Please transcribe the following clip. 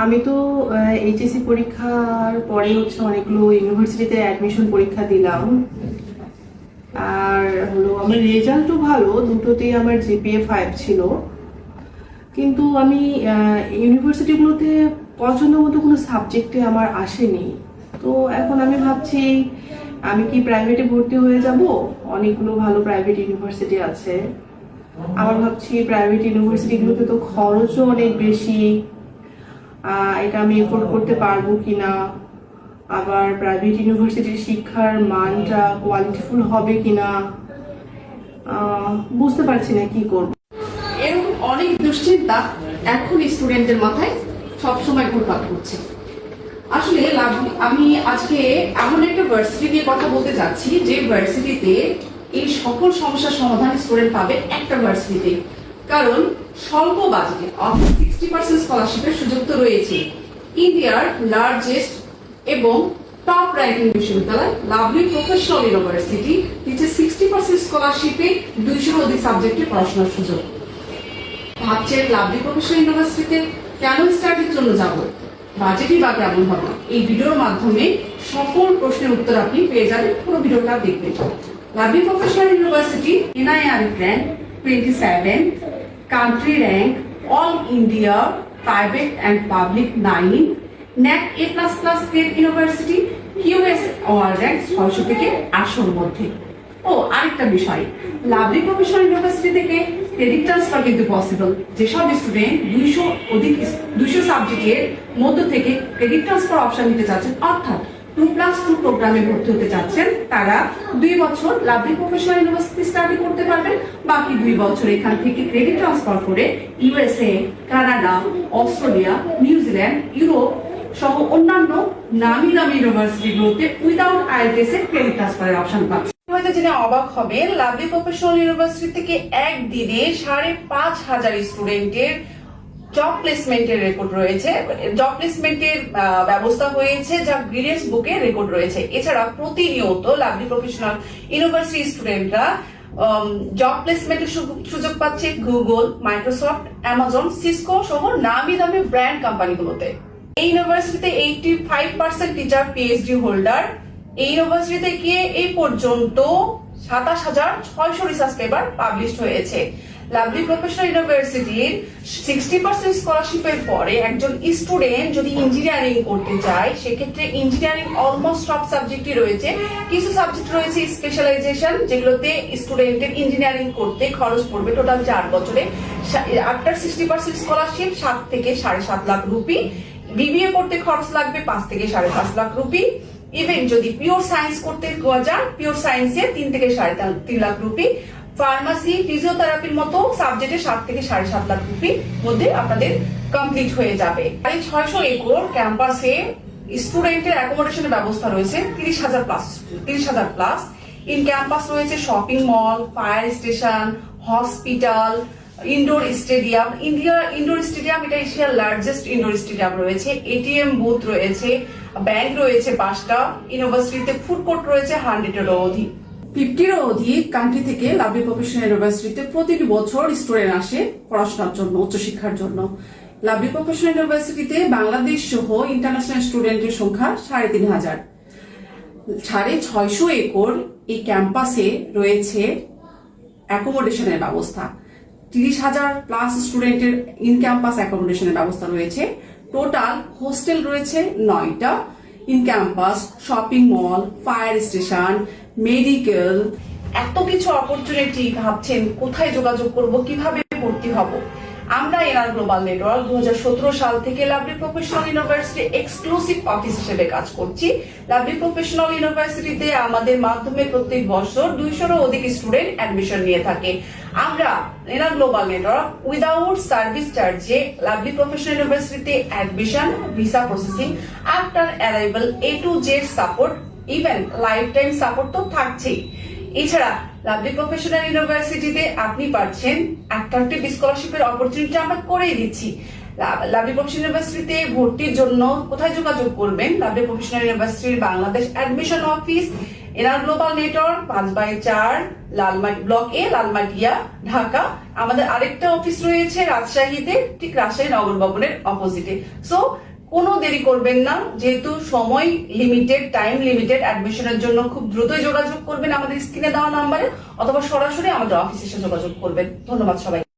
আমি তো এইচএসসি পরীক্ষার পরে অনেকগুলো ইউনিভার্সিটিতে অ্যাডমিশন পরীক্ষা দিলাম। আর হলো আমার রেজাল্টও ভালো, দুটোতেই আমার জিপিএ 5 ছিল। কিন্তু আমি ইউনিভার্সিটিগুলোতে পছন্দ মতো কোনো সাবজেক্টে আমার আসেনি। তো এখন আমি ভাবছি আমি কি প্রাইভেটে ভর্তি হয়ে যাব। অনেকগুলো ভালো প্রাইভেট ইউনিভার্সিটি আছে। আমার ভাবছি প্রাইভেট ইউনিভার্সিটিগুলোতে তো খরচও অনেক বেশি, এটা আমি এফোর্ড করতে পারবো কিনা, আবার প্রাইভেট ইউনিভার্সিটির শিক্ষার মানটা কোয়ালিটিফুল হবে কিনা বুঝতে পারছি না কি করব। এরকম অনেক দুশ্চিন্তা এখন স্টুডেন্টদের মাথায় সবসময় ঘুরপাক করছে। আসলে আমি আজকে এমন একটা ভার্সিটি নিয়ে কথা বলতে যাচ্ছি যে ভার্সিটিতে এই সকল সমস্যার সমাধান স্টুডেন্ট পাবে একটা ভার্সিটিতে। কারণ স্বল্প বাজেটে অর্থাৎ 60% স্কলারশিপের সুযোগ তো রয়েছে। ইন্ডিয়ার লার্জেস্ট এবং টপ র্যাঙ্কিং বিশ্ববিদ্যালয় লাভলি প্রফেশনাল ইউনিভার্সিটি দিচ্ছে 60% স্কলারশিপে 200-র অধিক সাবজেক্টে পড়াশোনার সুযোগ। ভাবছেন লাভলি প্রফেশনাল ইউনিভার্সিটিতে কেন স্টাডির জন্য যাব, বাজেটই বা কেমন হবে? এই ভিডিওর মাধ্যমে সকল প্রশ্নের উত্তর আপনি পেয়ে যাবেন, পুরো ভিডিওটা দেখবেন। Lovely professional university NIR rank 27, country rank all India private and public 9, NAC A++ grade university, QS rank 600 থেকে 800-র মধ্যে। ও আরেকটা বিষয়, লাভলি প্রফেশনাল ইউনিভার্সিটি থেকে ক্রেডিট ট্রান্সফার কিন্তু পসিবল। যেসব স্টুডেন্ট 200 সাবজেক্টের মধ্য থেকে ক্রেডিট ট্রান্সফার অপশন নিতে চাচ্ছেন, অর্থাৎ 2+2 প্রোগ্রামে ভর্তি হতে চাচ্ছেন, তারা 2 বছর লাভলি প্রফেশনাল ইউনিভার্সিটি স্টাডি করতে পারবেন। বাকি 2 বছর এখান থেকে ক্রেডিট ট্রান্সফার করে USA, Canada, Australia, New Zealand, Europe সহ অন্যান্য নামি দামি ইউনিভার্সিটিগুলোতে উইদাউট IELTS এর ক্রেডিট ট্রান্সফারের অপশন পাচ্ছেন। হয়তো জেনে অবাক হবেন, লাভলি প্রফেশনাল ইউনিভার্সিটি থেকে একদিনে 5,500 স্টুডেন্টের জব প্লেসমেন্টের রেকর্ড রয়েছে, জব প্লেসমেন্টের ব্যবস্থা হয়েছে, যা গ্রিনেস বুকে রেকর্ড রয়েছে। এছাড়া প্রতিনিয়ত লাভলি প্রফেশনাল ইউনিভার্সিটি স্টুডেন্টরা জব প্লেসমেন্টের সুযোগ পাচ্ছে গুগল, মাইক্রোসফট, অ্যামাজন, সিসকো সহ নামি দামি ব্র্যান্ড কোম্পানিগুলোতে। এই ইউনিভার্সিটিতে 85% টিচার PhD হোল্ডার। এই ইউনিভার্সিটিতে গিয়ে এই পর্যন্ত 27,600 রিসার্চ পেপার পাবলিশ হয়েছে। লাভলি প্রফেশনাল ইউনিভার্সিটির 60% স্কলারশিপের পরে একজন স্টুডেন্ট যদি ইঞ্জিনিয়ারিং করতে চায়, সেক্ষেত্রে ইঞ্জিনিয়ারিং অলমোস্ট সব সাবজেক্টই রয়েছে। কিছু সাবজেক্ট রয়েছে স্পেশালাইজেশন, যেগুলোতে স্টুডেন্টের ইঞ্জিনিয়ারিং করতে খরচ পড়বে টোটাল 4 বছরে আফটার 60% স্কলারশিপ 7 থেকে 7.5 লাখ রুপি। BBA করতে খরচ লাগবে 5 থেকে 5.5 লাখ রুপি। ইভেন যদি পিওর সায়েন্স করতে যান, পিওর সায়েন্সে 3 থেকে 3.5 লাখ রুপি। ফার্মাসি, ফিজিওথেরাপির মতো সাবজেক্টে 7 থেকে 7.5 লাখ রুপির মধ্যে আপনাদের কমপ্লিট হয়ে যাবে। আর এই 600 একর ক্যাম্পাসে স্টুডেন্টের অ্যাকোমোডেশনের ব্যবস্থা রয়েছে 30,000 প্লাস। ইন ক্যাম্পাস রয়েছে shopping mall, fire station, hospital, indoor stadium. Indoor stadium এটা এশিয়ার লার্জেস্ট ইনডোর স্টেডিয়াম রয়েছে। ATM বুথ রয়েছে, ব্যাংক রয়েছে 5টা। ইউনিভার্সিটিতে ফুড কোর্ট রয়েছে 100-এরও অধিক। 50-এরও অধিক কান্ট্রি থেকে লাভলি প্রফেশনাল ইউনিভার্সিটিতে প্রতি বছর স্টুডেন্ট আসে পড়াশোনার জন্য, উচ্চশিক্ষার জন্য। লাভলি প্রফেশনাল ইউনিভার্সিটিতে বাংলাদেশ সহ ইন্টারন্যাশনাল স্টুডেন্টের সংখ্যা 3,500। 650 একর এই ক্যাম্পাসে রয়েছে অ্যাকোমোডেশনের ব্যবস্থা। 30,000 প্লাস স্টুডেন্টের ইন ক্যাম্পাস অ্যাকোমোডেশনের ব্যবস্থা রয়েছে। টোটাল হোস্টেল রয়েছে 9টা। In campus shopping mall, fire station, medical, এত কিছু অপরচুনিটি। ভাবছেন কোথায় যোগাযোগ করব, কিভাবে ভর্তি হব? আমরা NR গ্লোবাল নেটওয়ার্ক 2017 সাল থেকে lovely professional university exclusive office হিসেবে কাজ করছি। লাভলি প্রফেশনাল ইউনিভার্সিটিতে আমাদের মাধ্যমে প্রত্যেক বছর 200-রও অধিক স্টুডেন্ট অ্যাডমিশন নিয়ে থাকে। আমরা NR global network without service চার্জে লাভলি প্রফেশনাল ইউনিভার্সিটিতে admission, visa processing, after arrival A to Z support, even life time support তো থাকছেই। এছাড়া লাভলি প্রফেশনাল ইউনিভার্সিটিতে আপনি পাচ্ছেন অ্যাট্রাকটিভ স্কলারশিপের অপরচুনিটি আমরা করেই দিচ্ছি। লাভলি প্রফেশনাল ইউনিভার্সিটিতে ভর্তির জন্য কোথায় যোগাযোগ করবেন? লাভলি প্রফেশনাল ইউনিভার্সিটির Bangladesh admission office, NR global network 5/4 Lalmati block A, Lalmatia, Dhaka. আমাদের আরেকটা অফিস রয়েছে রাজশাহীতে, ঠিক রাজশাহী নগর ভবনের অপোজিটে। সো কোনো দেরি করবেন না, যেহেতু সময় লিমিটেড, টাইম লিমিটেড। অ্যাডমিশনের জন্য খুব দ্রুতই যোগাযোগ করবেন আমাদের স্ক্রিনে দেওয়া নাম্বারে, অথবা সরাসরি আমাদের অফিসে এসে যোগাযোগ করবেন। ধন্যবাদ সবাই।